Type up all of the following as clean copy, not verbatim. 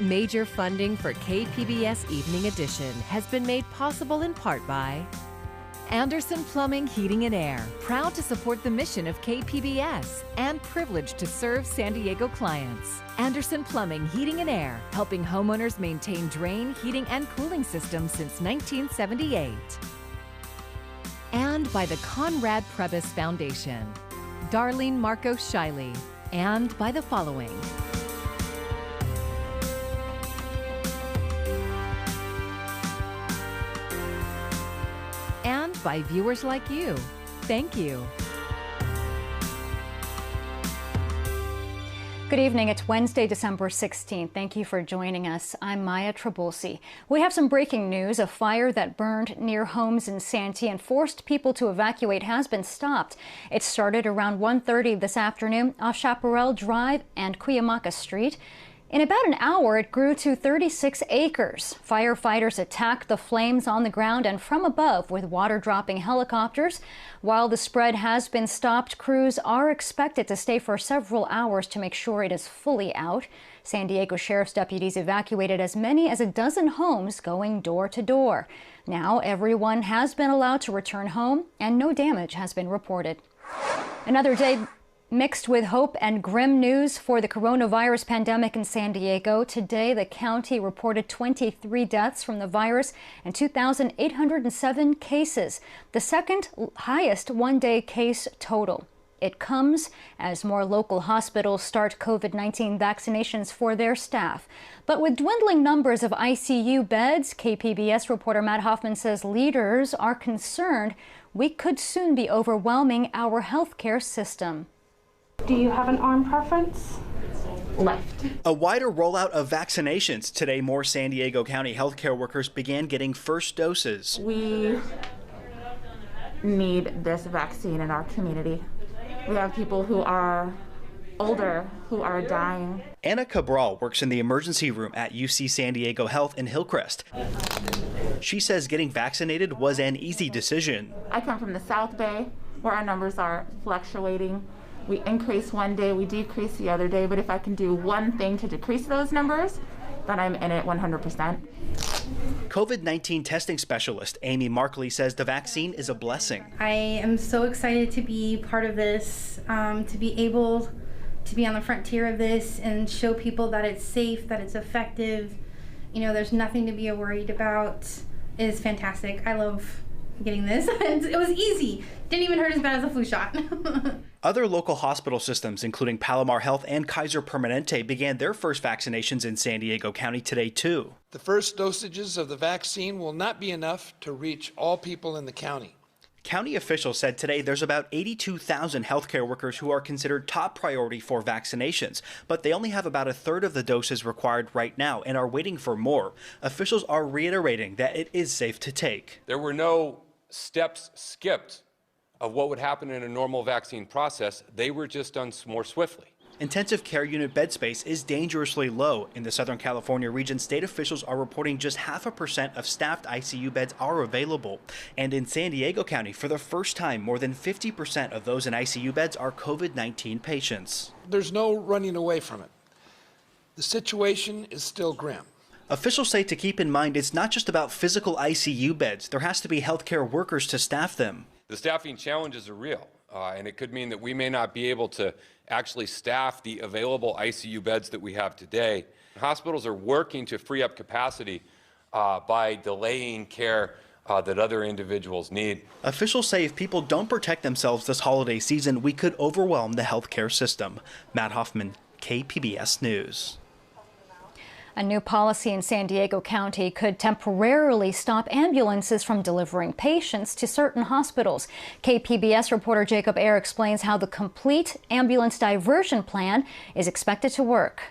Major funding for KPBS Evening Edition has been made possible in part by Anderson Plumbing, Heating and Air, proud to support the mission of KPBS and privileged to serve San Diego clients. Anderson Plumbing, Heating and Air, helping homeowners maintain drain, heating, and cooling systems since 1978. And by the Conrad Prebys Foundation, Darlene Marcos Shiley, and by the following. And by viewers like you. Thank you. Good evening. It's Wednesday, December 16th. Thank you for joining us. I'm Maya Trabulsi. We have some breaking news. A fire that burned near homes in Santee and forced people to evacuate has been stopped. It started around 1:30 this afternoon off Chaparral Drive and Cuyamaca Street. In about an hour, it grew to 36 acres. Firefighters attacked the flames on the ground and from above with water-dropping helicopters. While the spread has been stopped, crews are expected to stay for several hours to make sure it is fully out. San Diego Sheriff's deputies evacuated as many as a dozen homes, going door to door. Now, everyone has been allowed to return home and no damage has been reported. Another day mixed with hope and grim news for the coronavirus pandemic in San Diego. Today, the county reported 23 deaths from the virus and 2,807 cases, the second highest one-day case total. It comes as more local hospitals start COVID-19 vaccinations for their staff. But with dwindling numbers of ICU beds, KPBS reporter Matt Hoffman says leaders are concerned we could soon be overwhelming our healthcare system. Do you have an arm preference? Left. A wider rollout of vaccinations. Today, more San Diego County healthcare workers began getting first doses. We need this vaccine in our community. We have people who are older who are dying. Anna Cabral works in the emergency room at UC San Diego Health in Hillcrest. She says getting vaccinated was an easy decision. I come from the South Bay, where our numbers are fluctuating. We increase one day, we decrease the other day, but if I can do one thing to decrease those numbers, then I'm in it 100%. COVID-19 testing specialist Amy Markley says the vaccine is a blessing. I am so excited to be part of this, to be able to be on the frontier of this and show people that it's safe, that it's effective. You know, there's nothing to be worried about. It is fantastic. I love getting this. It was easy. Didn't even hurt as bad as a flu shot. Other local hospital systems, including Palomar Health and Kaiser Permanente, began their first vaccinations in San Diego County today, too. The first dosages of the vaccine will not be enough to reach all people in the county. County officials said today there's about 82,000 healthcare workers who are considered top priority for vaccinations, but they only have about a third of the doses required right now and are waiting for more. Officials are reiterating that it is safe to take. There were no steps skipped of what would happen in a normal vaccine process. They were just done more swiftly. Intensive care unit bed space is dangerously low. In the Southern California region, state officials are reporting just 0.5% of staffed ICU beds are available. And in San Diego County, for the first time, more than 50% of those in ICU beds are COVID-19 patients. There's no running away from it. The situation is still grim. Officials say to keep in mind it's not just about physical ICU beds. There has to be healthcare workers to staff them. The staffing challenges are real, and it could mean that we may not be able to actually staff the available ICU beds that we have today. Hospitals are working to free up capacity by delaying care that other individuals need. Officials say if people don't protect themselves this holiday season, we could overwhelm the healthcare system. Matt Hoffman, KPBS News. A new policy in San Diego County could temporarily stop ambulances from delivering patients to certain hospitals. KPBS reporter Jacob Ayer explains how the complete ambulance diversion plan is expected to work.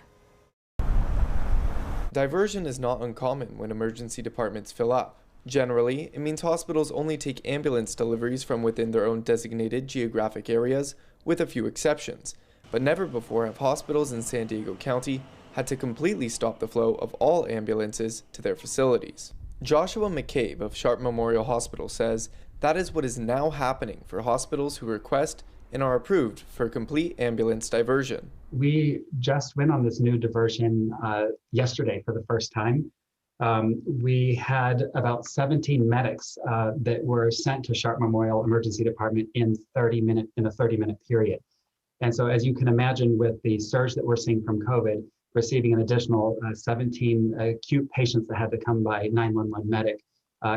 Diversion is not uncommon when emergency departments fill up. Generally, it means hospitals only take ambulance deliveries from within their own designated geographic areas, with a few exceptions. But never before have hospitals in San Diego County had to completely stop the flow of all ambulances to their facilities. Joshua McCabe of Sharp Memorial Hospital says that is what is now happening for hospitals who request and are approved for complete ambulance diversion. We just went on this new diversion yesterday for the first time. We had about 17 medics that were sent to Sharp Memorial Emergency Department in a 30-minute period. And so as you can imagine, with the surge that we're seeing from COVID, receiving an additional 17 acute patients that had to come by 911 medic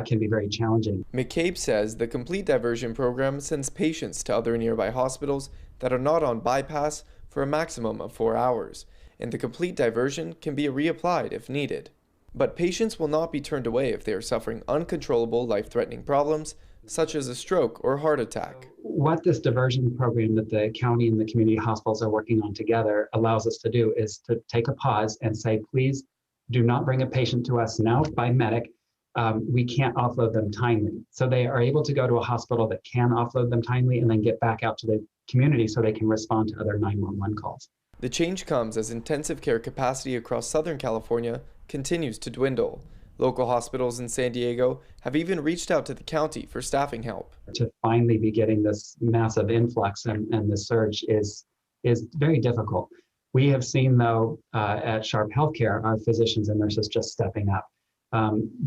can be very challenging. McCabe says the complete diversion program sends patients to other nearby hospitals that are not on bypass for a maximum of 4 hours, and the complete diversion can be reapplied if needed. But patients will not be turned away if they are suffering uncontrollable life-threatening problems, such as a stroke or heart attack. What this diversion program that the county and the community hospitals are working on together allows us to do is to take a pause and say, please do not bring a patient to us now by medic. We can't offload them timely. So they are able to go to a hospital that can offload them timely and then get back out to the community so they can respond to other 911 calls. The change comes as intensive care capacity across Southern California continues to dwindle. Local hospitals in San Diego have even reached out to the county for staffing help. To finally be getting this massive influx and the surge is very difficult. We have seen, though, at Sharp Healthcare, our physicians and nurses just stepping up.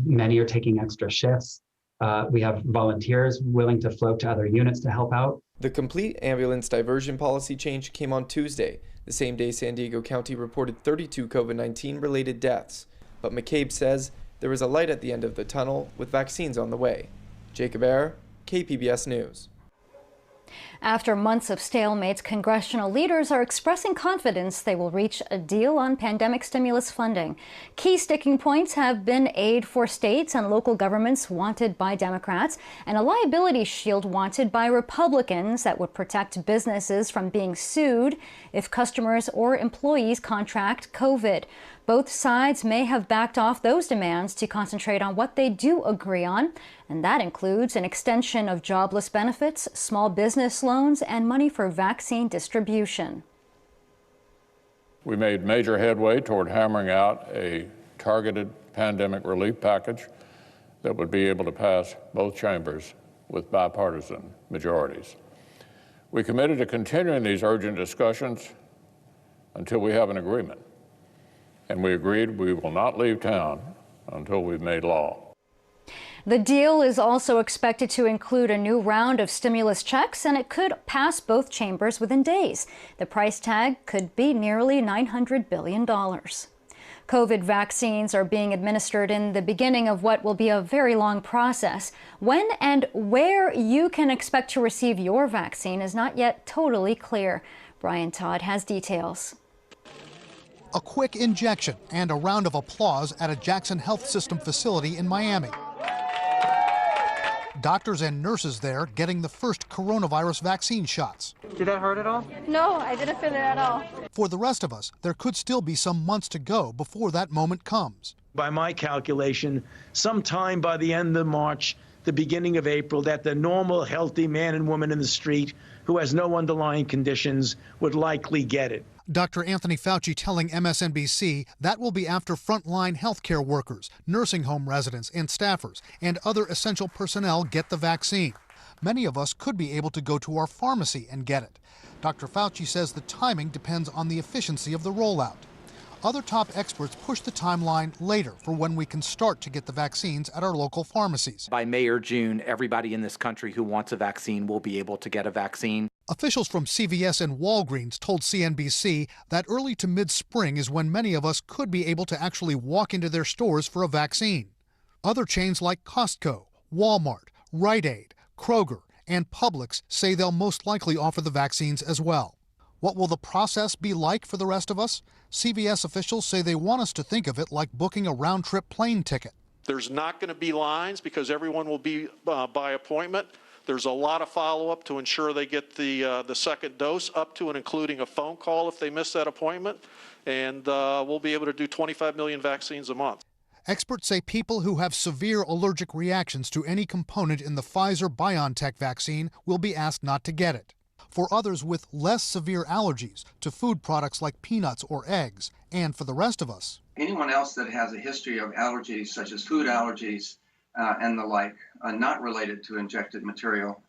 Many are taking extra shifts. We have volunteers willing to float to other units to help out. The complete ambulance diversion policy change came on Tuesday, the same day San Diego County reported 32 COVID-19 related deaths. But McCabe says there is a light at the end of the tunnel with vaccines on the way. Jacob Ayer, KPBS News. After months of stalemates, congressional leaders are expressing confidence they will reach a deal on pandemic stimulus funding. Key sticking points have been aid for states and local governments wanted by Democrats and a liability shield wanted by Republicans that would protect businesses from being sued if customers or employees contract COVID. Both sides may have backed off those demands to concentrate on what they do agree on, and that includes an extension of jobless benefits, small business loans, and money for vaccine distribution. We made major headway toward hammering out a targeted pandemic relief package that would be able to pass both chambers with bipartisan majorities. We committed to continuing these urgent discussions until we have an agreement. And we agreed we will not leave town until we've made law. The deal is also expected to include a new round of stimulus checks, and it could pass both chambers within days. The price tag could be nearly $900 billion. COVID vaccines are being administered in the beginning of what will be a very long process. When and where you can expect to receive your vaccine is not yet totally clear. Brian Todd has details. A quick injection and a round of applause at a Jackson Health System facility in Miami. Doctors and nurses there getting the first coronavirus vaccine shots. Did that hurt at all? No, I didn't feel it at all. For the rest of us, there could still be some months to go before that moment comes. By my calculation, sometime by the end of March, the beginning of April, that the normal, healthy man and woman in the street who has no underlying conditions would likely get it. Dr. Anthony Fauci telling MSNBC that will be after frontline healthcare workers, nursing home residents and staffers, and other essential personnel get the vaccine. Many of us could be able to go to our pharmacy and get it. Dr. Fauci says the timing depends on the efficiency of the rollout. Other top experts push the timeline later for when we can start to get the vaccines at our local pharmacies. By May or June, everybody in this country who wants a vaccine will be able to get a vaccine. Officials from CVS and Walgreens told CNBC that early to mid-spring is when many of us could be able to actually walk into their stores for a vaccine. Other chains like Costco, Walmart, Rite Aid, Kroger, and Publix say they'll most likely offer the vaccines as well. What will the process be like for the rest of us? CVS officials say they want us to think of it like booking a round-trip plane ticket. There's not going to be lines because everyone will be by appointment. There's a lot of follow-up to ensure they get the second dose, up to and including a phone call if they miss that appointment. And we'll be able to do 25 million vaccines a month. Experts say people who have severe allergic reactions to any component in the Pfizer-BioNTech vaccine will be asked not to get it. For others with less severe allergies to food products like peanuts or eggs, and for the rest of us. Anyone else that has a history of allergies, such as food allergies and the like, not related to injected material,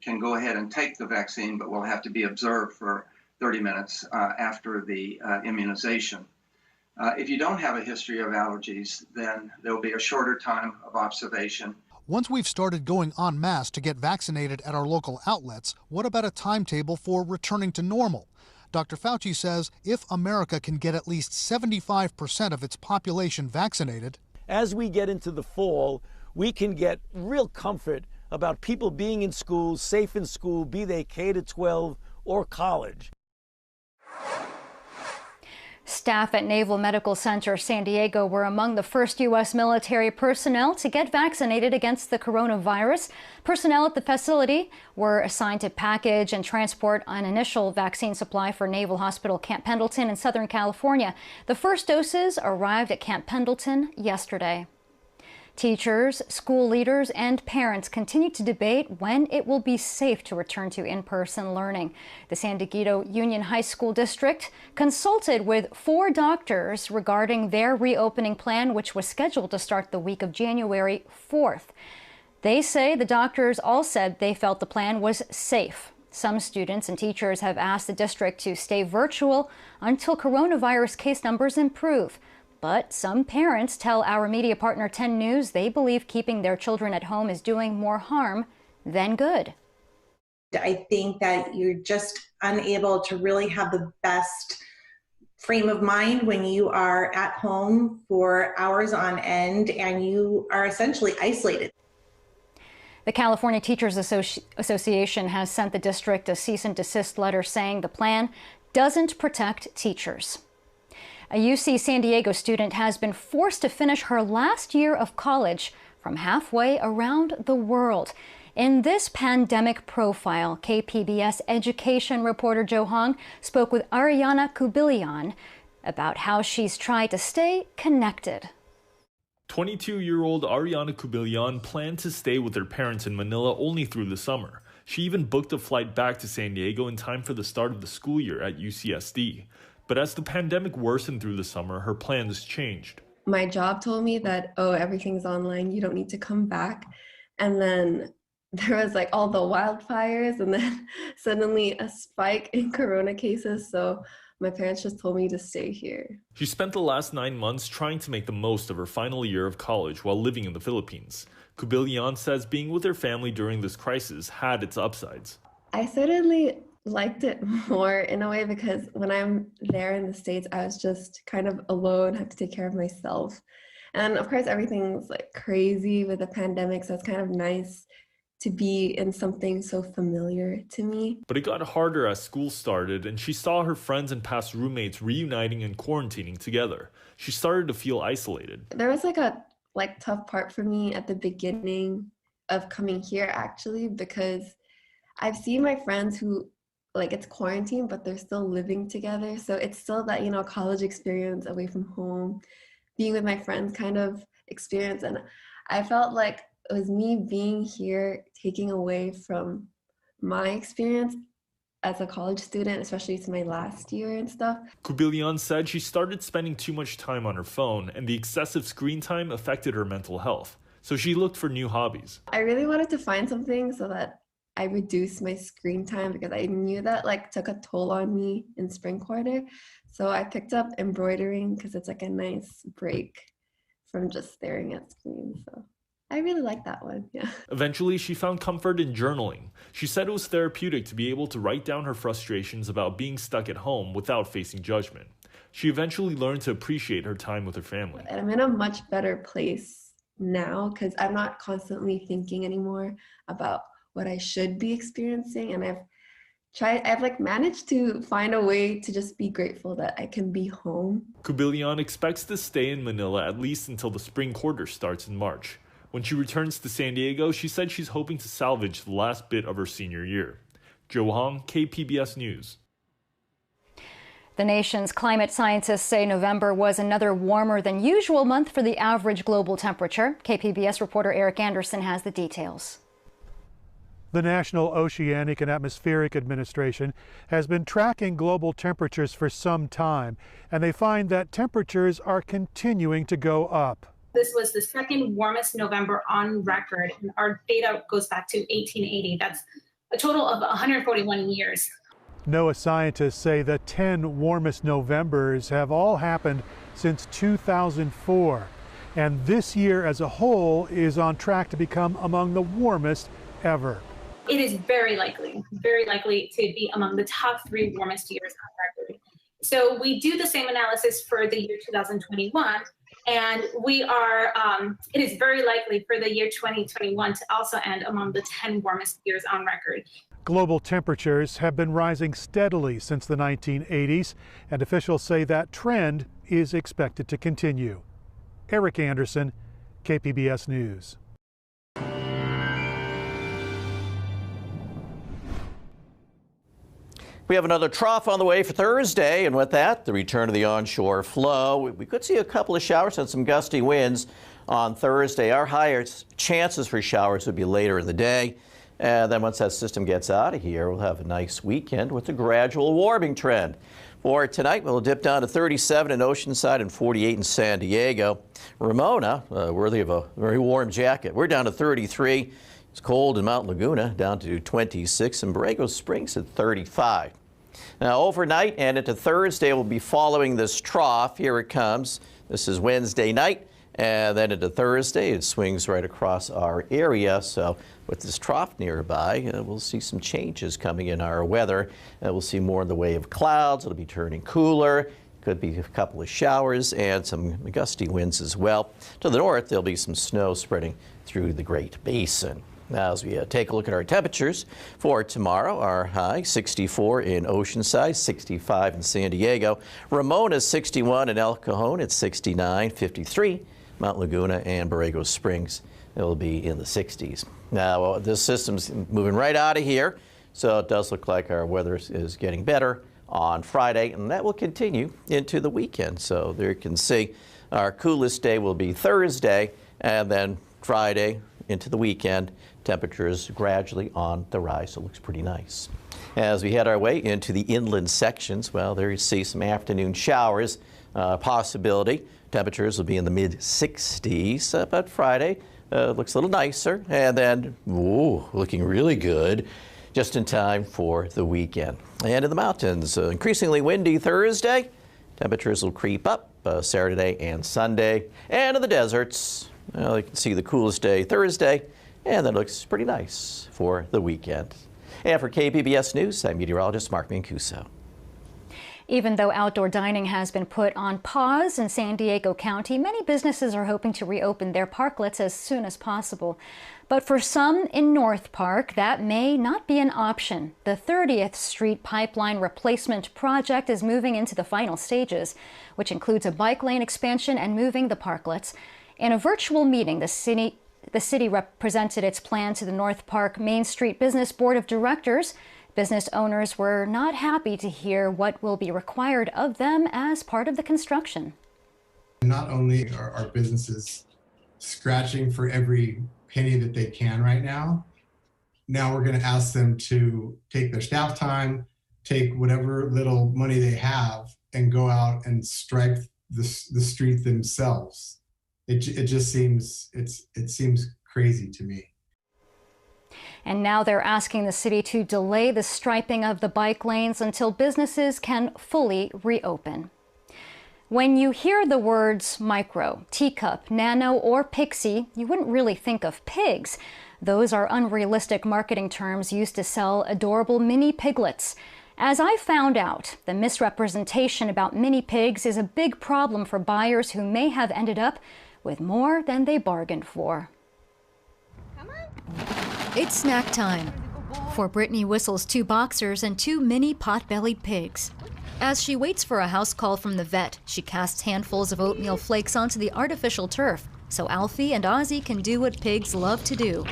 can go ahead and take the vaccine, but will have to be observed for 30 minutes after the immunization. If you don't have a history of allergies, then there'll be a shorter time of observation. Once we've started going en masse to get vaccinated at our local outlets, what about a timetable for returning to normal? Dr. Fauci says if America can get at least 75% of its population vaccinated, as we get into the fall, we can get real comfort about people being in school, safe in school, be they K-12 or college. Staff at Naval Medical Center San Diego were among the first U.S. military personnel to get vaccinated against the coronavirus. Personnel at the facility were assigned to package and transport an initial vaccine supply for Naval Hospital Camp Pendleton in Southern California. The first doses arrived at Camp Pendleton yesterday. Teachers, school leaders, and parents continue to debate when it will be safe to return to in-person learning. The San Diego Union High School District consulted with 4 doctors regarding their reopening plan, which was scheduled to start the week of January 4th. They say the doctors all said they felt the plan was safe. Some students and teachers have asked the district to stay virtual until coronavirus case numbers improve. But some parents tell our media partner 10 News they believe keeping their children at home is doing more harm than good. I think that you're just unable to really have the best frame of mind when you are at home for hours on end and you are essentially isolated. The California Teachers Association has sent the district a cease and desist letter saying the plan doesn't protect teachers. A UC San Diego student has been forced to finish her last year of college from halfway around the world. In this pandemic profile, KPBS education reporter Jo Hong spoke with Ariana Kubilian about how she's tried to stay connected. 22-year-old Ariana Kubilian planned to stay with her parents in Manila only through the summer. She even booked a flight back to San Diego in time for the start of the school year at UCSD. But as the pandemic worsened through the summer, her plans changed. My job told me that, oh, everything's online, you don't need to come back. And then there was like all the wildfires and then suddenly a spike in corona cases. So my parents just told me to stay here. She spent the last 9 months trying to make the most of her final year of college while living in the Philippines. Kubilian says being with her family during this crisis had its upsides. I certainly liked it more in a way because when I'm there in the States, I was just kind of alone, have to take care of myself. And of course, everything's like crazy with the pandemic, so it's kind of nice to be in something so familiar to me. But it got harder as school started, and she saw her friends and past roommates reuniting and quarantining together. She started to feel isolated. There was like a tough part for me at the beginning of coming here, actually, because I've seen my friends who it's quarantine, but they're still living together. So it's still that, college experience away from home, being with my friends kind of experience. And I felt like it was me being here, taking away from my experience as a college student, especially to my last year and stuff. Kubilian said she started spending too much time on her phone, and the excessive screen time affected her mental health. So she looked for new hobbies. I really wanted to find something so that I reduced my screen time because I knew that took a toll on me in spring quarter. So I picked up embroidering because it's a nice break from just staring at screens. So I really like that one, yeah. Eventually, she found comfort in journaling. She said it was therapeutic to be able to write down her frustrations about being stuck at home without facing judgment. She eventually learned to appreciate her time with her family. And I'm in a much better place now because I'm not constantly thinking anymore about what I should be experiencing, and I've managed to find a way to just be grateful that I can be home. Kubilian expects to stay in Manila at least until the spring quarter starts in March. When she returns to San Diego, she said she's hoping to salvage the last bit of her senior year. Jo Hong, KPBS News. The nation's climate scientists say November was another warmer than usual month for the average global temperature. KPBS reporter Eric Anderson has the details. The National Oceanic and Atmospheric Administration has been tracking global temperatures for some time, and they find that temperatures are continuing to go up. This was the second warmest November on record, and our data goes back to 1880. That's a total of 141 years. NOAA scientists say the 10 warmest Novembers have all happened since 2004. And this year as a whole is on track to become among the warmest ever. It is very likely to be among the top 3 warmest years on record. So we do the same analysis for the year 2021, and it is very likely for the year 2021 to also end among the 10 warmest years on record. Global temperatures have been rising steadily since the 1980s, and officials say that trend is expected to continue. Eric Anderson, KPBS News. We have another trough on the way for Thursday, and with that, the return of the onshore flow. We could see a couple of showers and some gusty winds on Thursday. Our highest chances for showers would be later in the day. And then once that system gets out of here, we'll have a nice weekend with a gradual warming trend. For tonight, we'll dip down to 37 in Oceanside and 48 in San Diego. Ramona, worthy of a very warm jacket. We're down to 33. It's cold in Mount Laguna, down to 26, and Borrego Springs at 35. Now, overnight and into Thursday, we'll be following this trough. Here it comes. This is Wednesday night, and then into Thursday, it swings right across our area. So with this trough nearby, we'll see some changes coming in our weather. We'll see more in the way of clouds. It'll be turning cooler. Could be a couple of showers and some gusty winds as well. To the north, there'll be some snow spreading through the Great Basin. Now, as we take a look at our temperatures for tomorrow, our high 64 in Oceanside, 65 in San Diego. Ramona 61 in El Cajon at 69, 53 Mount Laguna and Borrego Springs. It will be in the 60s. Now, this system's moving right out of here, so it does look like our weather is getting better on Friday, and that will continue into the weekend. So there you can see our coolest day will be Thursday, and then Friday into the weekend. Temperatures gradually on the rise, so it looks pretty nice. As we head our way into the inland sections, well, there you see some afternoon showers possibility. Temperatures will be in the mid-60s, but Friday looks a little nicer, and then looking really good just in time for the weekend. And in the mountains, increasingly windy Thursday. Temperatures will creep up Saturday and Sunday. And in the deserts, well, you can see the coolest day Thursday, and that looks pretty nice for the weekend. And for KPBS News, I'm meteorologist Mark Mancuso. Even though outdoor dining has been put on pause in San Diego County, many businesses are hoping to reopen their parklets as soon as possible. But for some in North Park, that may not be an option. The 30th Street Pipeline Replacement Project is moving into the final stages, which includes a bike lane expansion and moving the parklets. In a virtual meeting, the city represented its plan to the North Park Main Street Business Board of Directors. Business owners were not happy to hear what will be required of them as part of the construction. Not only are our businesses scratching for every penny that they can right now, now we're going to ask them to take their staff time, take whatever little money they have, and go out and stripe the street themselves. It just seems it seems crazy to me. And now they're asking the city to delay the striping of the bike lanes until businesses can fully reopen. When you hear the words micro, teacup, nano, or pixie, you wouldn't really think of pigs. Those are unrealistic marketing terms used to sell adorable mini piglets. As I found out, the misrepresentation about mini pigs is a big problem for buyers who may have ended up with more than they bargained for. It's snack time for Brittany Whistle's 2 boxers and 2 mini pot-bellied pigs. As she waits for a house call from the vet, she casts handfuls of oatmeal flakes onto the artificial turf so Alfie and Ozzy can do what pigs love to do,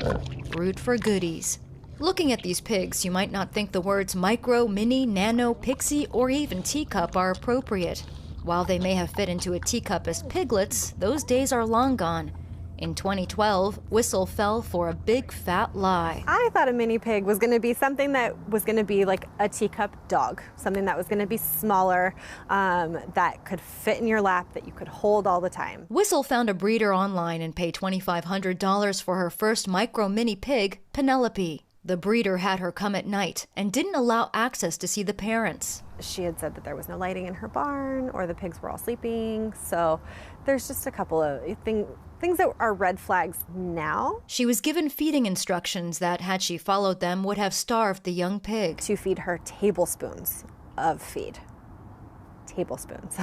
root for goodies. Looking at these pigs, you might not think the words micro, mini, nano, pixie, or even teacup are appropriate. While they may have fit into a teacup as piglets, those days are long gone. In 2012, Whistle fell for a big fat lie. I thought a mini pig was going to be something that was going to be like a teacup dog, something that was going to be smaller, that could fit in your lap, that you could hold all the time. Whistle found a breeder online and paid $2,500 for her first micro mini pig, Penelope. The breeder had her come at night and didn't allow access to see the parents. She had said that there was no lighting in her barn or the pigs were all sleeping. So there's just a couple of things that are red flags now. She was given feeding instructions that, had she followed them, would have starved the young pig. To feed her tablespoons of feed. Tablespoons.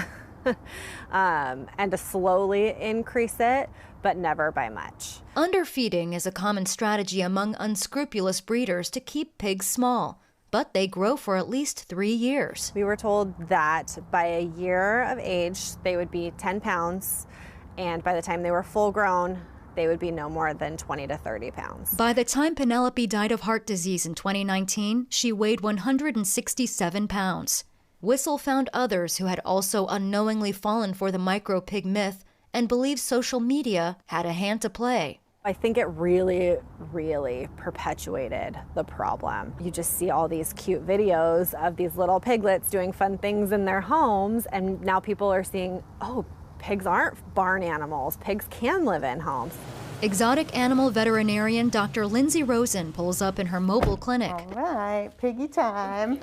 And to slowly increase it, but never by much. Underfeeding is a common strategy among unscrupulous breeders to keep pigs small, but they grow for at least 3 years. We were told that by a year of age, they would be 10 pounds, and by the time they were full grown, they would be no more than 20 to 30 pounds. By the time Penelope died of heart disease in 2019, she weighed 167 pounds. Whistle found others who had also unknowingly fallen for the micropig myth and believes social media had a hand to play. I think it really, really perpetuated the problem. You just see all these cute videos of these little piglets doing fun things in their homes, and now people are seeing, oh, pigs aren't barn animals. Pigs can live in homes. Exotic animal veterinarian Dr. Lindsay Rosen pulls up in her mobile clinic. All right, piggy time.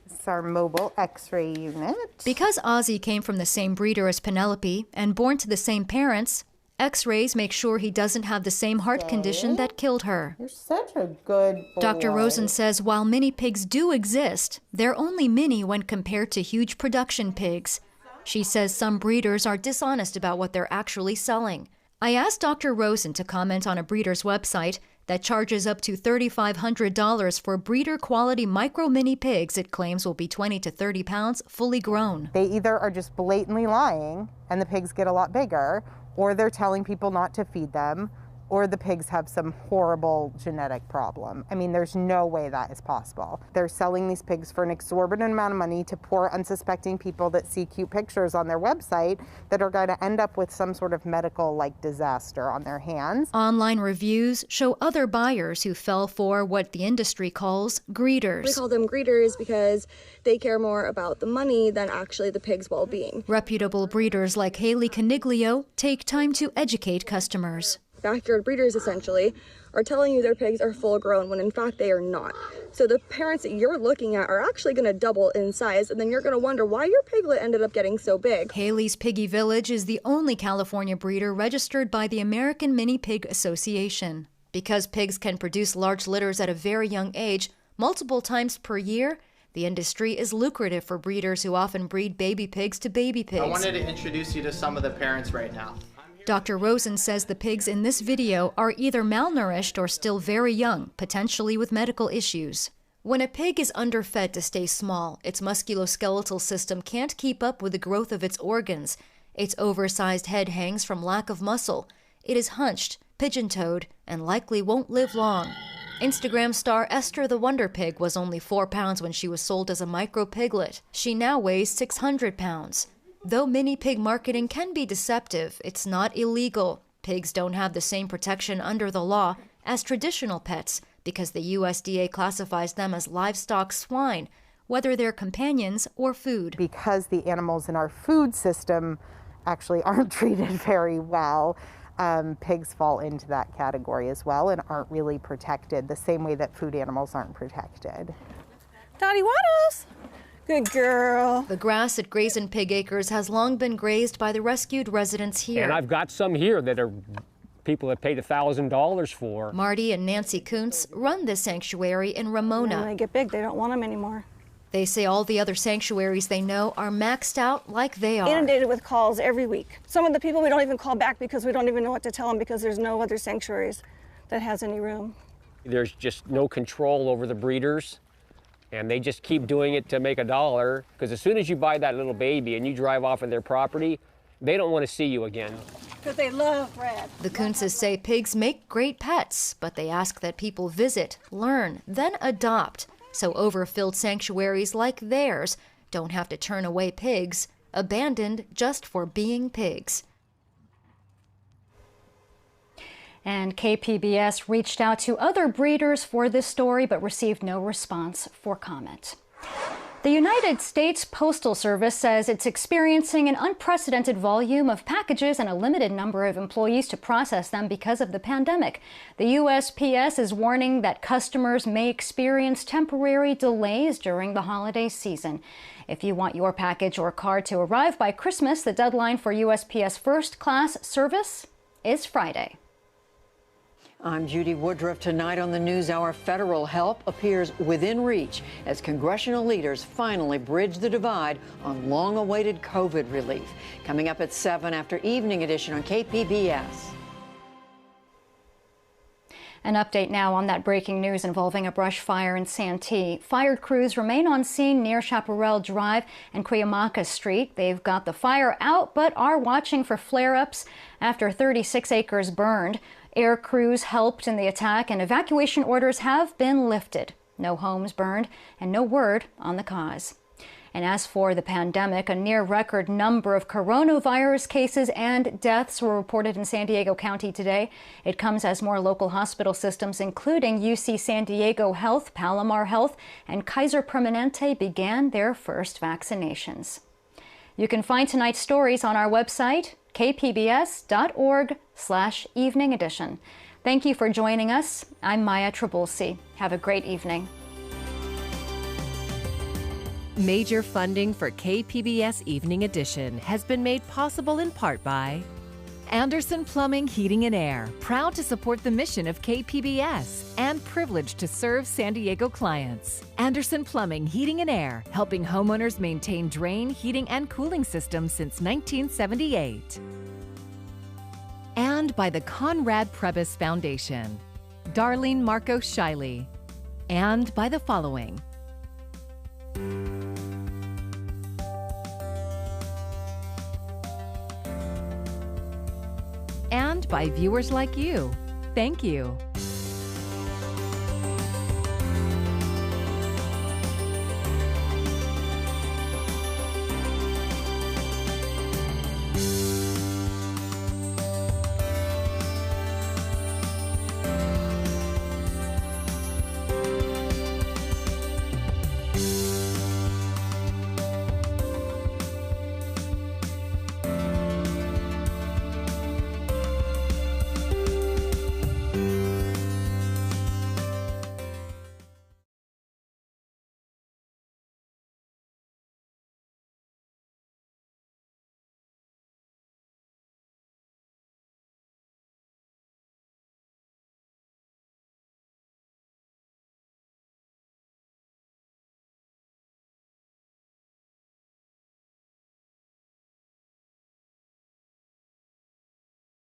This is our mobile x-ray unit. Because Ozzy came from the same breeder as Penelope and born to the same parents, x-rays make sure he doesn't have the same heart condition that killed her. You're such a good boy. Dr. Rosen says while mini pigs do exist, they're only mini when compared to huge production pigs. She says some breeders are dishonest about what they're actually selling. I asked Dr. Rosen to comment on a breeder's website that charges up to $3,500 for breeder-quality micro-mini pigs it claims will be 20 to 30 pounds fully grown. They either are just blatantly lying and the pigs get a lot bigger, or they're telling people not to feed them, or the pigs have some horrible genetic problem. I mean, there's no way that is possible. They're selling these pigs for an exorbitant amount of money to poor, unsuspecting people that see cute pictures on their website that are going to end up with some sort of medical-like disaster on their hands. Online reviews show other buyers who fell for what the industry calls greeters. We call them greeters because they care more about the money than actually the pig's well-being. Reputable breeders like Haley Caniglio take time to educate customers. Backyard breeders essentially are telling you their pigs are full grown when in fact they are not. So the parents that you're looking at are actually going to double in size, and then you're going to wonder why your piglet ended up getting so big. Haley's Piggy Village is the only California breeder registered by the American Mini Pig Association. Because pigs can produce large litters at a very young age, multiple times per year, the industry is lucrative for breeders who often breed baby pigs to baby pigs. I wanted to introduce you to some of the parents right now. Dr. Rosen says the pigs in this video are either malnourished or still very young, potentially with medical issues. When a pig is underfed to stay small, its musculoskeletal system can't keep up with the growth of its organs. Its oversized head hangs from lack of muscle. It is hunched, pigeon-toed, and likely won't live long. Instagram star Esther the Wonder Pig was only 4 pounds when she was sold as a micro piglet. She now weighs 600 pounds. Though mini pig marketing can be deceptive, it's not illegal. Pigs don't have the same protection under the law as traditional pets because the USDA classifies them as livestock swine, whether they're companions or food. Because the animals in our food system actually aren't treated very well, pigs fall into that category as well and aren't really protected the same way that food animals aren't protected. Dottie Waddles! Good girl. The grass at Graze and Pig Acres has long been grazed by the rescued residents here. And I've got some here that are people that paid $1,000 for. Marty and Nancy Kuntz run this sanctuary in Ramona. When they get big, they don't want them anymore. They say all the other sanctuaries they know are maxed out like they are. Inundated with calls every week. Some of the people we don't even call back because we don't even know what to tell them because there's no other sanctuaries that has any room. There's just no control over the breeders. And they just keep doing it to make $1, because as soon as you buy that little baby and you drive off of their property, they don't want to see you again. Because they love Brad. The Kuntzes say pigs make great pets, but they ask that people visit, learn, then adopt, so overfilled sanctuaries like theirs don't have to turn away pigs, abandoned just for being pigs. And KPBS reached out to other breeders for this story but received no response for comment. The United States Postal Service says it's experiencing an unprecedented volume of packages and a limited number of employees to process them because of the pandemic. The USPS is warning that customers may experience temporary delays during the holiday season. If you want your package or card to arrive by Christmas, the deadline for USPS first class service is Friday. I'm Judy Woodruff. Tonight on the NewsHour, federal help appears within reach as congressional leaders finally bridge the divide on long-awaited COVID relief. Coming up at 7 after Evening Edition on KPBS. An update now on that breaking news involving a brush fire in Santee. Fire crews remain on scene near Chaparral Drive and Cuyamaca Street. They've got the fire out but are watching for flare-ups after 36 acres burned. Air crews helped in the attack and evacuation orders have been lifted. No homes burned and no word on the cause. And as for the pandemic, a near record number of coronavirus cases and deaths were reported in San Diego County today. It comes as more local hospital systems, including UC San Diego Health, Palomar Health, and Kaiser Permanente, began their first vaccinations. You can find tonight's stories on our website, kpbs.org/evening edition. Thank you for joining us. I'm Maya Trabulsi. Have a great evening. Major funding for KPBS Evening Edition has been made possible in part by Anderson Plumbing, Heating and Air, proud to support the mission of KPBS and privileged to serve San Diego clients. Anderson Plumbing, Heating and Air, helping homeowners maintain drain, heating, and cooling systems since 1978. And by the Conrad Prebys Foundation, Darlene Marco Shiley. And by the following. And by viewers like you. Thank you.